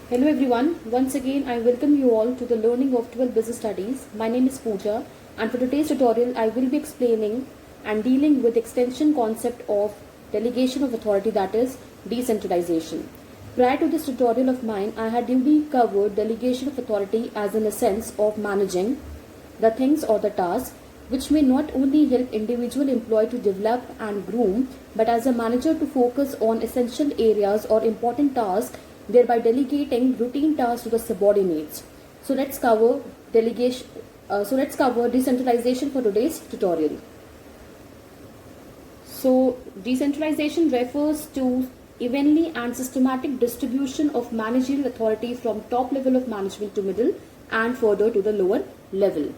Hello everyone, once again I welcome you all to the learning of 12 business studies. My name is Pooja and for today's tutorial I will be explaining and dealing with extension concept of delegation of authority, that is decentralization. Prior to this tutorial of mine, I had duly covered delegation of authority as in a sense of managing the things or the tasks which may not only help individual employee to develop and groom, but as a manager to focus on essential areas or important tasks, thereby delegating routine tasks to the subordinates. So let's cover delegation. Let's cover decentralization for today's tutorial. So decentralization refers to evenly and systematic distribution of managerial authority from top level of management to middle and further to the lower level.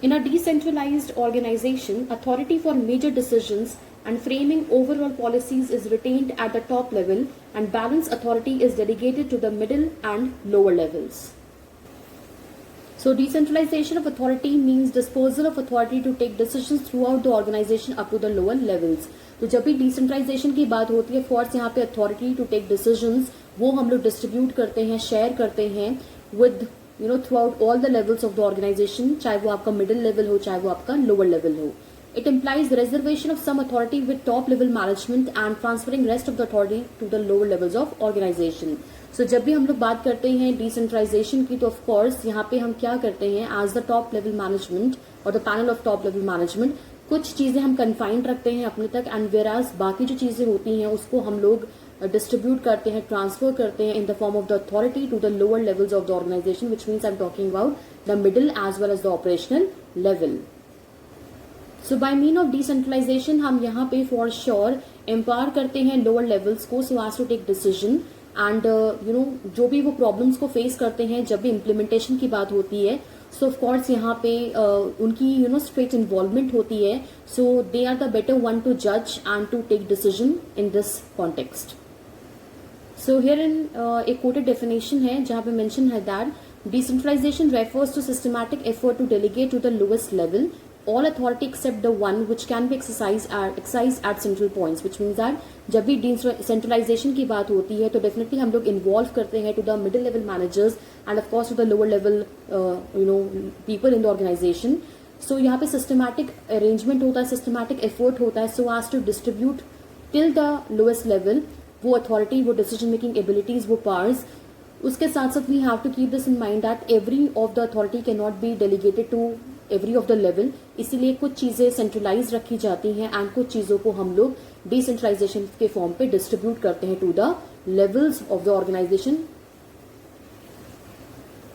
In a decentralized organization, authority for major decisions and framing overall policies is retained at the top level and balance authority is delegated to the middle and lower levels. So decentralization of authority means dispersal of authority to take decisions throughout the organization up to the lower levels. तो जब भी decentralisation की बात होती है, force यहाँ पे authority to take decisions वो हम लोग डिस्ट्रीब्यूट करते हैं, शेयर करते हैं with throughout all the levels of the organization, चाहे वो आपका middle level हो, चाहे वो आपका lower level हो. It implies the reservation of some authority with top level management and transferring rest of the authority to the lower levels of organization. So जब भी हम लोग बात करते हैं decentralization की, तो of course यहाँ पे हम क्या करते हैं, as the top level management or the panel of top level management, कुछ चीजें हम confined रखते हैं अपने तक, and whereas बाकी जो चीजें होती हैं उसको हम लोग डिस्ट्रीब्यूट करते हैं, ट्रांसफर करते हैं in the form of the authority to the lower levels of the organisation, which means I am talking about the middle as well as the operational level. So by mean of decentralisation हम यहाँ पे for sure empower करते हैं lower levels को so as to take decision and जो भी वो problems को फेस करते हैं जब भी इम्प्लीमेंटेशन की बात होती है, सो ऑफ कोर्स यहाँ पे उनकी स्ट्रेट इन्वॉल्वमेंट होती है, so they are the better one to जज and to take decision in this context. So herein a quoted definition है जहाँ पे mention है that decentralization refers to systematic effort to delegate to the lowest level all authority except the one which can be exercised at central points, which means that जब भी decentralization की बात होती है तो definitely हम लोग involve करते हैं to the middle level managers and of course to the lower level people in the organization. So यहाँ पे systematic arrangement होता है, systematic effort होता है so as to distribute till the lowest level वो अथॉरिटी, वो डिसीजन मेकिंग एबिलिटीज, वो powers. उसके साथ साथ we have to keep this in mind that every of the authority can not be delegated to every of the level. इसीलिए कुछ चीजें centralise रखी जाती हैं एंड कुछ चीजों को हम लोग डिसेंट्रलाइजेशन के फॉर्म पे डिस्ट्रीब्यूट करते हैं to the levels of the organisation.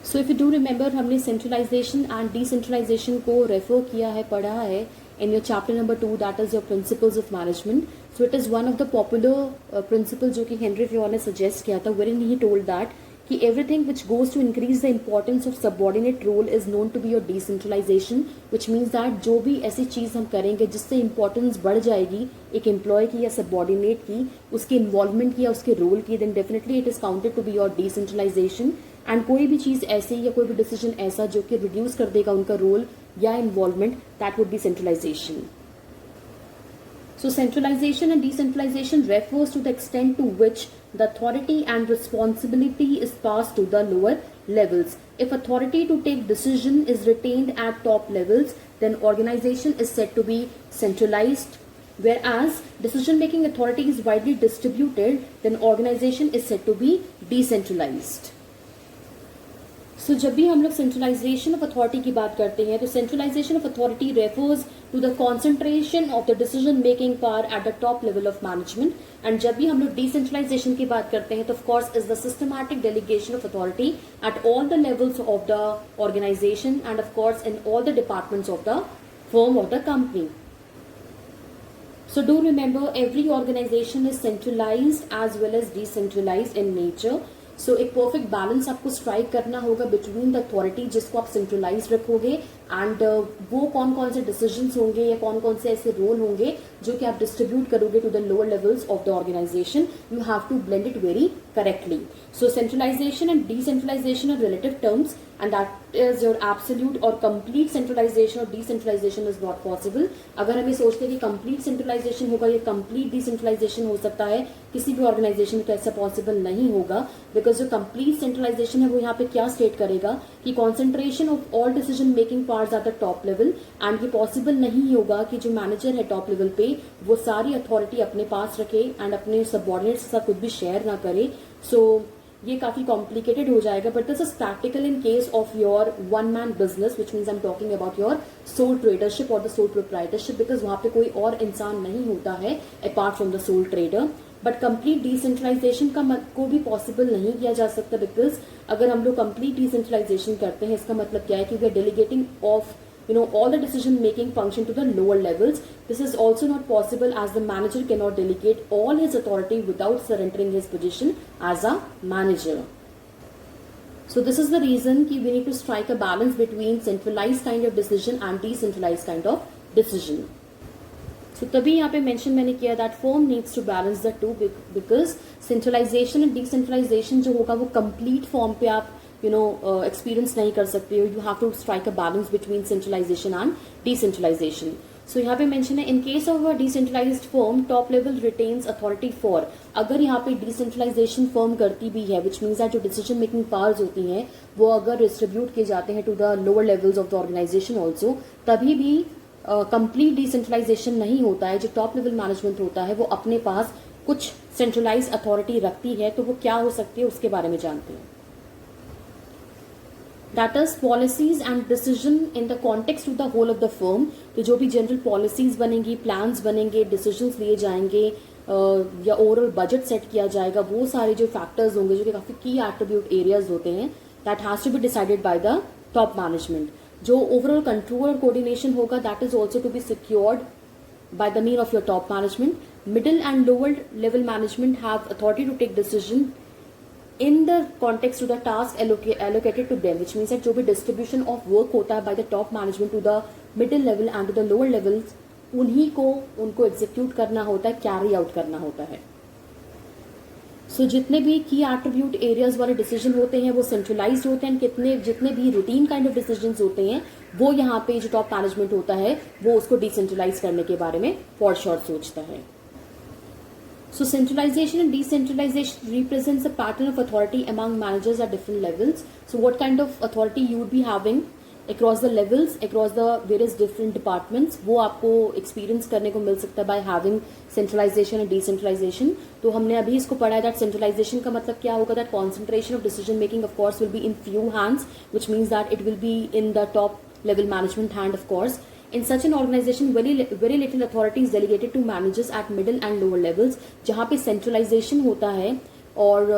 So if you do remember, हमने सेंट्रलाइजेशन एंड डिसेंट्रलाइजेशन को रेफर किया है, पढ़ा है in your chapter number 2, that is your principles of management. So it is one of the popular principles जो कि Henry Fayol ने suggest किया था, wherein he told that कि everything which goes to increase the importance of subordinate role is known to be your decentralization, which means that जो भी ऐसी चीज हम करेंगे जिससे importance बढ़ जाएगी एक एम्प्लॉय की या सबॉर्डिनेट की, उसके इन्वॉल्वमेंट की या उसके रोल की, then definitely it is counted to be your decentralization. And कोई भी चीज ऐसी या कोई भी डिसीजन ऐसा जो कि रिड्यूस कर देगा उनका रोल या involvement, that would be centralisation. So centralization and decentralization refers to the extent to which the authority and responsibility is passed to the lower levels. If authority to take decision is retained at top levels, then organization is said to be centralized. Whereas decision making authority is widely distributed, then organization is said to be decentralized. सो जब भी हम लोग centralisation of authority की बात करते हैं तो centralisation of authority refers to the concentration of the decision making power at the top level of management. And जब भी हम लोग डिसेंट्रलाइजेशन की बात करते हैं तो of course is the systematic delegation of authority at all the levels of the organisation and of course in all the departments of the firm और the company. So do remember, every organization is centralized as well as decentralized in nature. सो एक perfect balance आपको strike करना होगा between the authority जिसको आप centralise रखोगे and वो कौन कौन से डिसीजंस होंगे या कौन कौन से ऐसे रोल होंगे जो कि आप डिस्ट्रीब्यूट करोगे to the lower levels of the organisation. You have to blend it very correctly. So centralisation and decentralisation are relative terms. and that is your absolute or complete centralization or decentralization is not possible. अगर हम ये सोचते हैं कि complete centralization होगा या complete decentralization हो सकता है, किसी भी ऑर्गेनाइजेशन में तो ऐसा पॉसिबल नहीं होगा, बिकॉज जो कंप्लीट सेंट्रलाइजेशन है वो यहाँ पे क्या स्टेट करेगा कि concentration of all decision making parts eight the top level, and ये पॉसिबल नहीं होगा कि जो मैनेजर है टॉप लेवल पे वो सारी अथॉरिटी अपने पास रखे एंड अपने सबऑर्डिनेट्स के साथ कुछ भी शेयर ना करे. सो ये काफी कॉम्प्लिकेटेड हो जाएगा. But this is practical in case of your one man business, which means I am talking about your sole tradership और द सोल प्रोप्राइटरशिप, बिकॉज वहां पे कोई और इंसान नहीं होता है apart from the sole trader. But complete decentralization को भी पॉसिबल नहीं किया जा सकता, बिकॉज अगर हम लोग कंप्लीट डिसेंट्रलाइजेशन करते हैं इसका मतलब क्या है कि we are delegating of all the decision making function to the lower levels. This is also not possible as the manager cannot delegate all his authority without surrendering his position as a manager. So this is the reason कि we need to strike a balance between centralized kind of decision and decentralized kind of decision. So तभी यहाँ पे mention मैंने किया that firm needs to balance the two, because centralization and decentralization जो होगा वो complete form पे आप एक्सपीरियंस नहीं कर सकते हो. You have to strike a balance between centralization and decentralization. So यहाँ पे मेंशन है in case of a decentralized firm top level retains authority for. अगर यहाँ पे डिसेंट्रलाइजेशन फर्म करती भी है, विच मीन्स दैट जो डिसीजन मेकिंग पावर्स होती हैं वो अगर डिस्ट्रीब्यूट किए जाते हैं to the lower levels of the organization also, तभी भी कंप्लीट डिसेंट्रलाइजेशन नहीं होता है. जो टॉप लेवल मैनेजमेंट होता है वो अपने पास कुछ सेंट्रलाइज अथॉरिटी रखती है, तो वो क्या हो सकती है उसके बारे में जानते हैं. That is policies and decision in the context of the whole of the firm. तो जो भी जनरल पॉलिसीज बनेंगी, प्लान्स बनेंगे, डिसीजंस लिए जाएंगे या ओवरऑल बजट सेट किया जाएगा, वो सारे जो फैक्टर्स होंगे जो कि काफी की एट्रीब्यूट एरियाज होते हैं, that has to be decided by the top management. जो ओवरऑल कंट्रोल और कोऑर्डिनेशन होगा that is also to be secured by the mean of your top management. Middle and lower level management have authority to take decision in the context to the task allocated to them, which means that जो भी distribution of work होता है by the top management to the middle level and to the lower levels, उन्हीं को उनको execute करना होता है, carry out करना होता है. So जितने भी की एट्रीब्यूट एरियाज वाले डिसीजन होते हैं वो सेंट्रलाइज्ड होते हैं, जितने भी रूटीन काइंड ऑफ डिसीजंस होते हैं वो यहाँ पे जो टॉप मैनेजमेंट होता है वो उसको डिसेंट्रलाइज करने के बारे में फॉर श्योर सोचता है. So centralization and decentralization represents a pattern of authority among managers at different levels. So what kind of authority you would be having across the levels, across the various different departments, वो आपको experience करने को मिल सकता है by having centralization and decentralization. तो हमने अभी इसको पढ़ा है that centralization का मतलब क्या होगा, that concentration of decision making of course will be in few hands, which means that it will be in the top level management hand of course. In such an organization, very little authority is delegated to managers at middle and lower levels. जहाँ पे centralization होता है और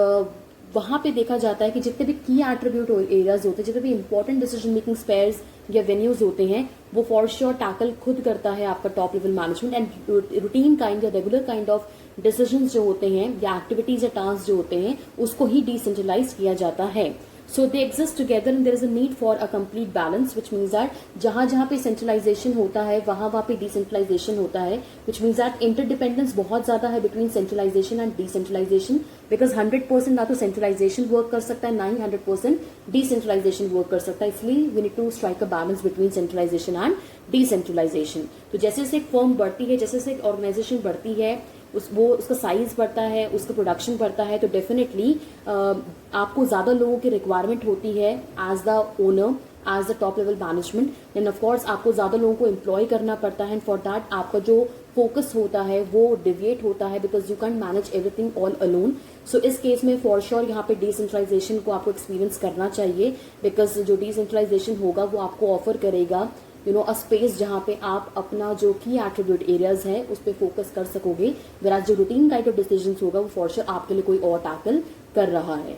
वहाँ पे देखा जाता है कि जितने भी की एट्रीब्यूट एरियाज होते हैं, जितने भी इंपॉर्टेंट डिसीजन मेकिंग स्पेयर्स या वेन्यूज होते हैं, वो फॉर श्योर टैकल खुद करता है आपका top level management. And routine kind या रेगुलर काइंड ऑफ डिसीजंस जो होते हैं या एक्टिविटीज या टास्क जो होते हैं उसको ही डिसेंट्रलाइज किया जाता है. So they exist together and there is a need for a complete balance, which means that जहाँ पे centralization होता है वहाँ पे decentralization होता है, which means that interdependence बहुत ज़्यादा है between centralization and decentralization, because 100% ना तो centralization work कर सकता है ना ही 100% decentralization work कर सकता है. इसलिए we need to strike a balance between centralization and decentralization. तो जैसे जैसे एक firm बढ़ती है, जैसे जैसे एक organization बढ़ती है, उसका साइज बढ़ता है, उसका प्रोडक्शन बढ़ता है, तो डेफिनेटली आपको ज़्यादा लोगों की रिक्वायरमेंट होती है as the owner, as the top level management. And of course आपको ज़्यादा लोगों को एम्प्लॉय करना पड़ता है, एंड फॉर दैट आपका जो फोकस होता है वो डिविएट होता है, because you can manage everything all alone. So इस केस में फॉर श्योर यहाँ पे डिसेंट्रलाइजेशन को आपको एक्सपीरियंस करना चाहिए, बिकॉज जो डिसेंट्रलाइजेशन होगा वो आपको ऑफर करेगा अ स्पेस जहाँ पे आप अपना जो की एट्रीब्यूट एरियाज है उस पर फोकस कर सकोगे, वेराज जो रूटीन काइंड ऑफ डिसीजंस होगा वो फॉर श्योर आपके लिए कोई और टैकल कर रहा है.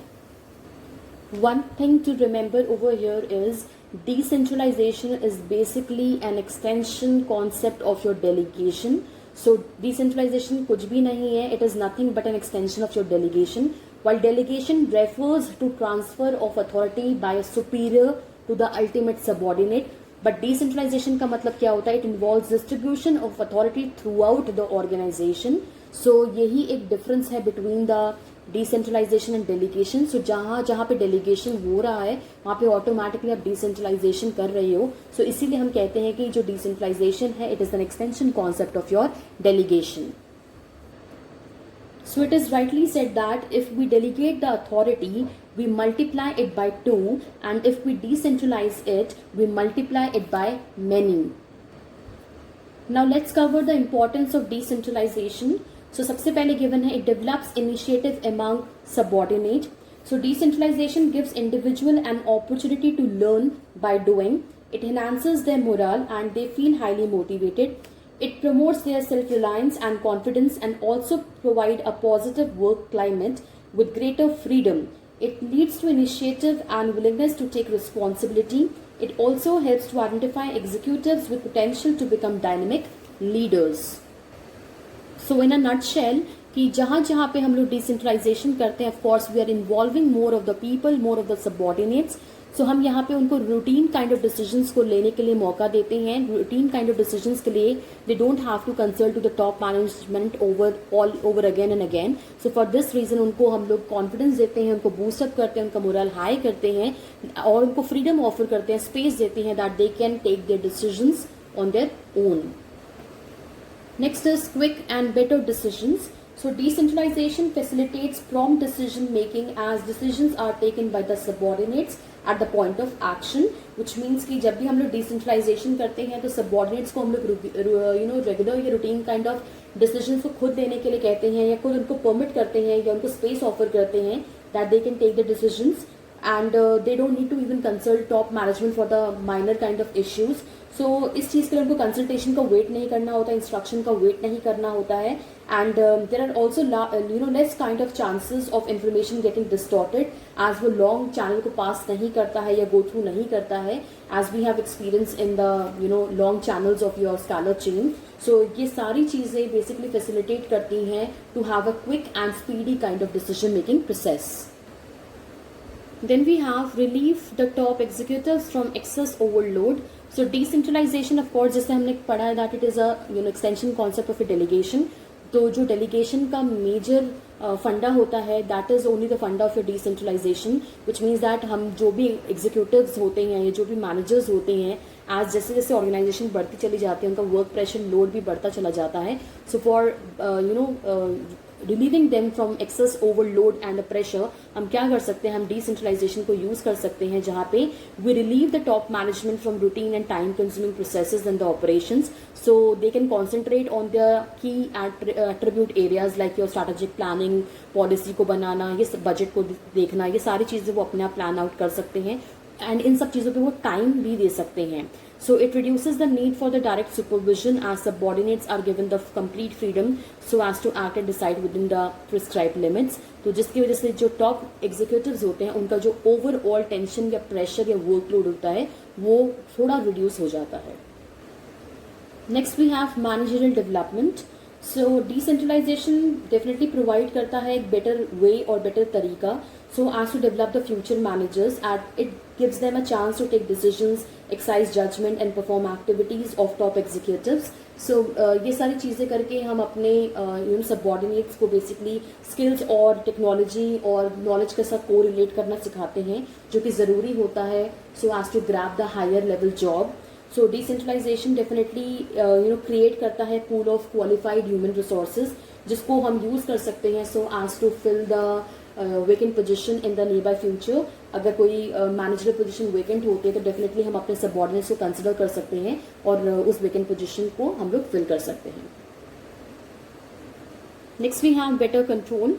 One thing to remember over here is decentralization is basically an extension concept of your delegation. So decentralization कुछ भी नहीं है, it is nothing but an extension of your delegation. While delegation refers to transfer of authority by a superior to the ultimate subordinate, but decentralization का मतलब क्या होता है, it involves distribution of authority throughout the organization. So यही एक difference है between the decentralization and delegation. So जहाँ जहाँ पे डेलीगेशन हो रहा है वहाँ पे ऑटोमेटिकली आप डिसेंट्रलाइजेशन कर रहे हो. सो इसीलिए हम कहते हैं कि जो डिसेंट्रलाइजेशन है it is an extension concept of your delegation. So it is rightly said that if we delegate the authority, we multiply it by 2, and if we decentralize it, we multiply it by many. Now let's cover the importance of decentralization. So सबसे पहले given है it develops initiative among subordinate. So decentralization gives individual an opportunity to learn by doing. It enhances their morale and they feel highly motivated. It promotes their self-reliance and confidence and also provide a positive work climate with greater freedom. It leads to initiative and willingness to take responsibility. It also helps to identify executives with potential to become dynamic leaders. So in a nutshell, कि जहाँ जहाँ पे हम लोग decentralization करते हैं, of course we are involving more of the people, more of the subordinates. So हम यहाँ पे उनको रूटीन काइंड ऑफ डिसीजंस को लेने के लिए मौका देते हैं. रूटीन काइंड ऑफ डिसीजंस के लिए they don't have to consult to the top management over again and again. So for this reason उनको हम लोग कॉन्फिडेंस देते हैं, उनको बूस्टअप करते हैं, उनका मोरल हाई करते हैं और उनको फ्रीडम ऑफर करते हैं, स्पेस देते हैं that they can take their decisions on their own. Next is quick and better decisions. So decentralization facilitates prompt decision making as decisions are taken by the subordinates at the point of action, which means कि जब भी हम लोग decentralization करते हैं तो subordinates को हम लोग रेगुलर या रूटीन काइंड ऑफ डिसीजंस को खुद लेने के लिए कहते हैं या खुद उनको परमिट करते हैं या उनको स्पेस ऑफर करते हैं that they can take the decisions and they don't need to even consult top management for the minor kind of issues. So इस चीज़ के लिए उनको कंसल्टेशन का वेट नहीं करना होता, इंस्ट्रक्शन का वेट नहीं करना होता है. And there are also less kind of chances of information getting distorted as वो लॉन्ग चैनल को पास नहीं करता है या गो थ्रू नहीं करता है, as we have experience in the long channels of your scalar chain. So ये सारी चीज़ें बेसिकली फैसिलिटेट करती हैं to have a quick and speedy kind of decision making process. Then we have relieve the top executives from excess overload. So decentralization, of course, जैसे हमने पढ़ा है that it is a extension concept of a delegation. तो जो delegation का major फंडा होता है that is only the funda of a decentralization, which means that हम जो भी executives होते हैं या जो भी managers होते हैं as जैसे जैसे organization बढ़ती चली जाती है उनका work pressure load भी बढ़ता चला जाता है. So for relieving them from excess overload and pressure, हम क्या कर सकते हैं, हम decentralization को use कर सकते हैं जहाँ पे we relieve the top management from routine and time consuming processes and the operations, so they can concentrate on their key attribute areas like your strategic planning, policy को बनाना, ये budget को देखना, ये सारी चीज़ें वो अपने आप plan out कर सकते हैं एंड इन सब चीज़ों पे वो टाइम भी दे सकते हैं. So it reduces the need for the direct supervision as subordinates are given the complete freedom so as to act and decide within the prescribed limits. तो जिसकी वजह से जो टॉप एग्जीक्यूटिव्स होते हैं उनका जो ओवरऑल टेंशन या प्रेशर या वर्कलोड होता है वो थोड़ा रिड्यूस हो जाता है. Next we have managerial development. So decentralisation definitely provide करता है एक बेटर वे और बेटर तरीका so as to develop the future managers, and it gives them a chance to take decisions, exercise judgment and perform activities of top executives. So ये सारी चीज़ें करके हम अपने सबऑर्डिनेट्स को बेसिकली स्किल्स और टेक्नोलॉजी और नॉलेज के साथ को रिलेट करना सिखाते हैं जो कि ज़रूरी होता है so as to grab the higher level job. So decentralization definitely create करता है pool of qualified human resources जिसको हम यूज़ कर सकते हैं so as to fill the vacant position in the near by future. अगर कोई मैनेजर पोजीशन वेकेंट होती है तो डेफिनेटली हम अपने सबऑर्डिनेट्स को कंसिडर कर सकते हैं और उस वेकेंट पोजीशन को हम लोग फिल कर सकते हैं. Next we have better control.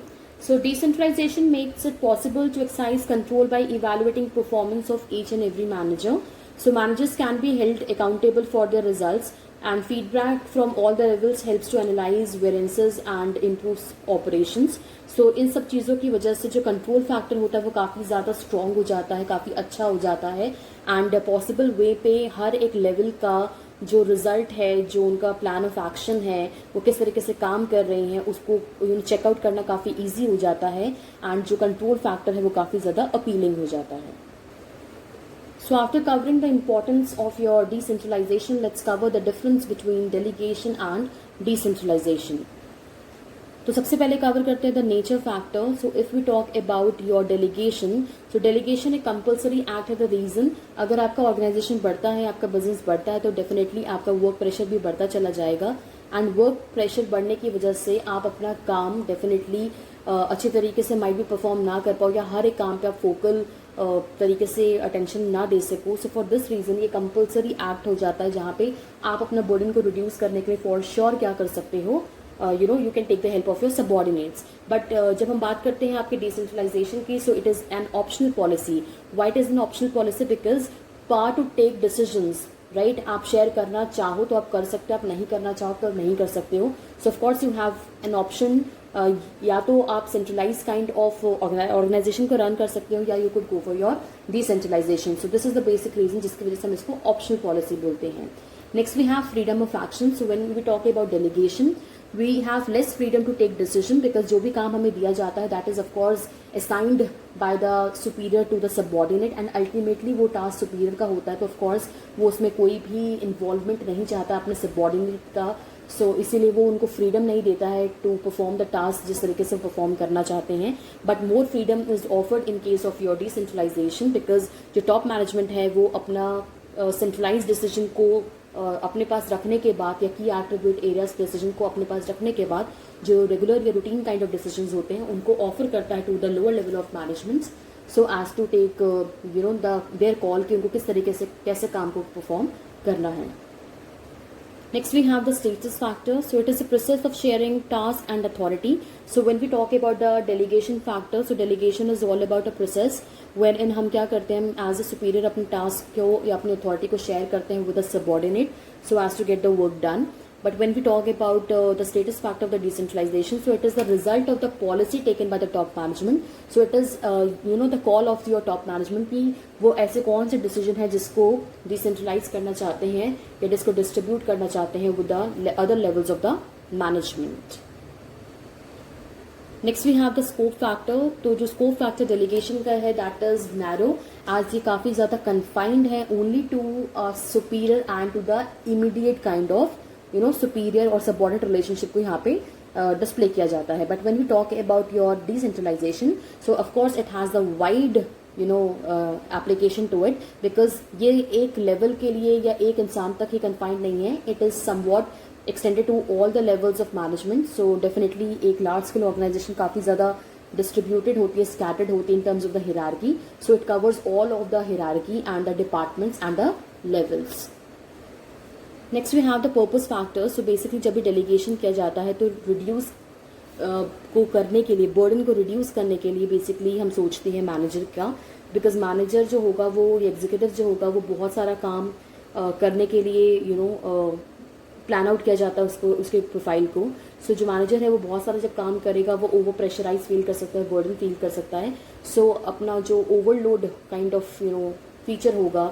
So decentralization makes it possible to exercise control by evaluating performance of each and every manager. So managers can be held accountable for their results and feedback from all the levels helps to analyze variances and improves operations. So इन सब चीज़ों की वजह से जो control factor होता है वो काफ़ी ज़्यादा स्ट्रॉन्ग हो जाता है, काफ़ी अच्छा हो जाता है एंड पॉसिबल वे पे हर एक लेवल का जो रिजल्ट है, जो उनका प्लान ऑफ एक्शन है, वो किस तरीके से काम कर रहे हैं उसको चेकआउट करना काफ़ी ईजी हो जाता है एंड जो कंट्रोल फैक्टर है वो काफ़ी ज़्यादा अपीलिंग हो जाता है. So after covering the importance of your decentralization, let's cover the difference between delegation and decentralization. तो सबसे पहले कवर करते हैं the nature factor. So if we talk about your delegation, so delegation एक कंपल्सरी एक्ट है. The reason, अगर आपका organisation बढ़ता है, आपका बिजनेस बढ़ता है, तो डेफिनेटली आपका वर्क प्रेशर भी बढ़ता चला जाएगा. एंड वर्क प्रेशर बढ़ने की वजह से आप अपना काम डेफिनेटली अच्छे तरीके से माइट भी परफॉर्म ना कर पाओ, या हर एक काम पे आप फोकल तरीके से अटेंशन ना दे सको. सो फॉर दिस रीजन ये कंपल्सरी एक्ट हो जाता है, जहाँ पे आप अपना बर्डन को रिड्यूस करने के लिए फॉर श्योर क्या कर सकते हो, you can take the help of your subordinates. But जब हम बात करते हैं आपके decentralization की, so it is an optional policy. Why it is an optional policy? Because power to take decisions, right? आप शेयर करना चाहो तो आप कर सकते हो, आप नहीं करना चाहो तो नहीं कर सकते हो. So of course you have an option. या तो आप सेंट्रलाइज काइंड ऑफ ऑर्गेनाइजेशन को रन कर सकते हो, या you could go for your decentralisation. So this is the basic reason जिसकी वजह से हम इसको ऑप्शनल पॉलिसी बोलते हैं. Next we have freedom of action. So when we talk about delegation, we have less freedom to take decision, because जो भी काम हमें दिया जाता है that is of course assigned by the superior to the subordinate, and ultimately वो task superior का होता है. तो ऑफकोर्स वो उसमें कोई भी इन्वॉल्वमेंट नहीं चाहता अपने सबऑर्डिनेट का. सो इसीलिए वो उनको फ्रीडम नहीं देता है टू परफॉर्म द टास्क जिस तरीके से परफॉर्म करना चाहते हैं. But more freedom is offered in case of your decentralisation, because जो टॉप मैनेजमेंट है वो अपना सेंट्रलाइज डिसीजन को अपने पास रखने के बाद, या की एट्रीब्यूट एरियाज डिसीजन को अपने पास रखने के बाद, जो रेगुलर या रूटीन काइंड ऑफ डिसीजन होते हैं उनको ऑफर करता है to the lower level of management, so as to take their call कि उनको किस तरीके से कैसे काम को परफॉर्म करना है. Next we have the status factor. So it is a process of sharing task and authority. So when we talk about the delegation factor, so delegation is all about a process wherein हम क्या करते हैं, as a superior अपने task को या अपनी authority को share करते हैं with a subordinate so as to get the work done. But when we talk about the status factor of the decentralization, so it is the result of the policy taken by the top management. So it is the call of your top management कि वो ऐसे कौन से decision है जिसको decentralize करना चाहते हैं या जिसको distribute करना चाहते हैं with the other levels of the management. Next we have the scope factor. तो जो स्कोप फैक्टर डेलीगेशन का है दैट इज नैरो, आज ये काफ़ी ज़्यादा कन्फाइंड है only to superior and to the immediate kind of superior और सबऑर्डिनेट रिलेशनशिप को यहाँ पे डिस्प्ले किया जाता है. But when we talk about your decentralisation, so of course it has the wide application to it, because ये एक लेवल के लिए या एक इंसान तक ही कन्फाइंड नहीं है. It is somewhat extended to all the levels of management. So definitely एक large scale organization काफ़ी ज़्यादा distributed होती है, scattered होती है in terms of the hierarchy. So it covers all of the hierarchy and the departments and the levels. Next we have the purpose factor. So basically जब भी delegation किया जाता है तो reduce को करने के लिए, burden को reduce करने के लिए basically हम सोचते हैं manager का, because manager जो होगा वो, executive जो होगा वो बहुत सारा काम करने के लिए प्लान आउट किया जाता है उसको, उसके प्रोफाइल को. सो जो मैनेजर है वो बहुत सारा जब काम करेगा वो ओवर प्रेशराइज फील कर सकता है, बर्डन फील कर सकता है. सो अपना जो ओवरलोड काइंड ऑफ फीचर होगा,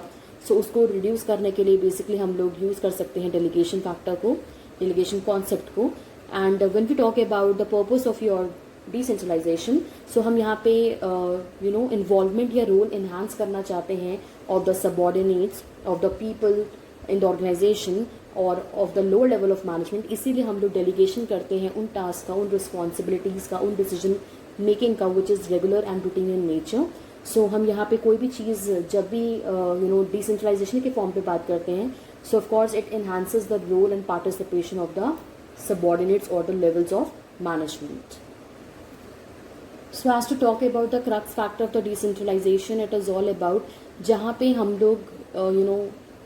सो उसको रिड्यूस करने के लिए बेसिकली हम लोग यूज़ कर सकते हैं डेलीगेशन फैक्टर को, डेलीगेशन कॉन्सेप्ट को. And when we talk about the purpose of your decentralisation, so हम यहाँ पे इन्वॉल्वमेंट या रोल इन्हांस करना चाहते हैं of the subordinates, of the people in the organization और of the lower level of management. इसीलिए हम लोग डेलीगेशन करते हैं उन टास्क का, उन रिस्पॉन्सिबिलिटीज़ का, उन डिसीजन मेकिंग का which is regular and routine in nature. So हम यहाँ पे कोई भी चीज़ जब भी डिसेंट्रलाइजेशन के फॉर्म पे बात करते हैं, so of course it enhances the role and participation of the subordinates और the levels of management. So as to talk about the crux factor of the decentralization, it is all about जहाँ पे हम लोग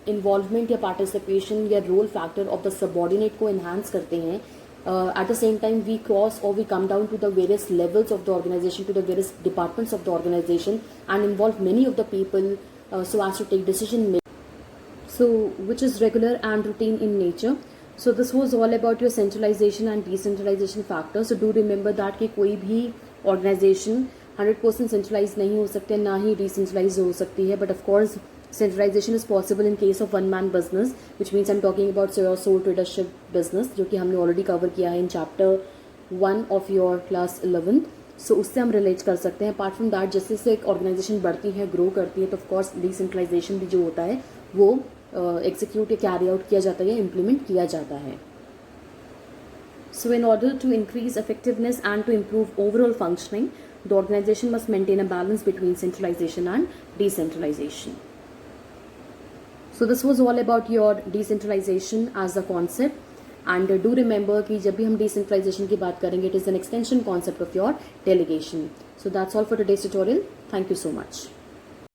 involvement या participation या role factor of the subordinate को enhance करते हैं. At the same time we cross और we come down to the various levels of the organization, to the various departments of the organisation and involve many of the people so as to take decision making, so which is regular and routine in nature. So this was all about your centralization and decentralization factors. So do remember that कि कोई भी organization 100% centralized नहीं हो सकते, ना ही decentralized हो सकती है. But of course centralization is possible in case of one man business, which means I'm talking about your sole tradership business, जो कि हमने already cover किया है in chapter 1 of your class 11th. So उससे हम रिलेट कर सकते हैं. अपार्ट फ्रॉम दैट जैसे जैसे एक ऑर्गेनाइजेशन बढ़ती है, ग्रो करती है, तो ऑफकोर्स डिसेंट्रलाइजेशन भी जो होता है वो एग्जीक्यूट या कैरी आउट किया जाता है या इम्प्लीमेंट किया जाता है. So in order to increase effectiveness and to improve overall functioning, the organization must maintain a balance between centralization and decentralization. So this was all about your decentralization as a concept. And do remember कि जब भी हम decentralization की बात करेंगे, it is an extension concept of your delegation. So that's all for today's tutorial. Thank you so much.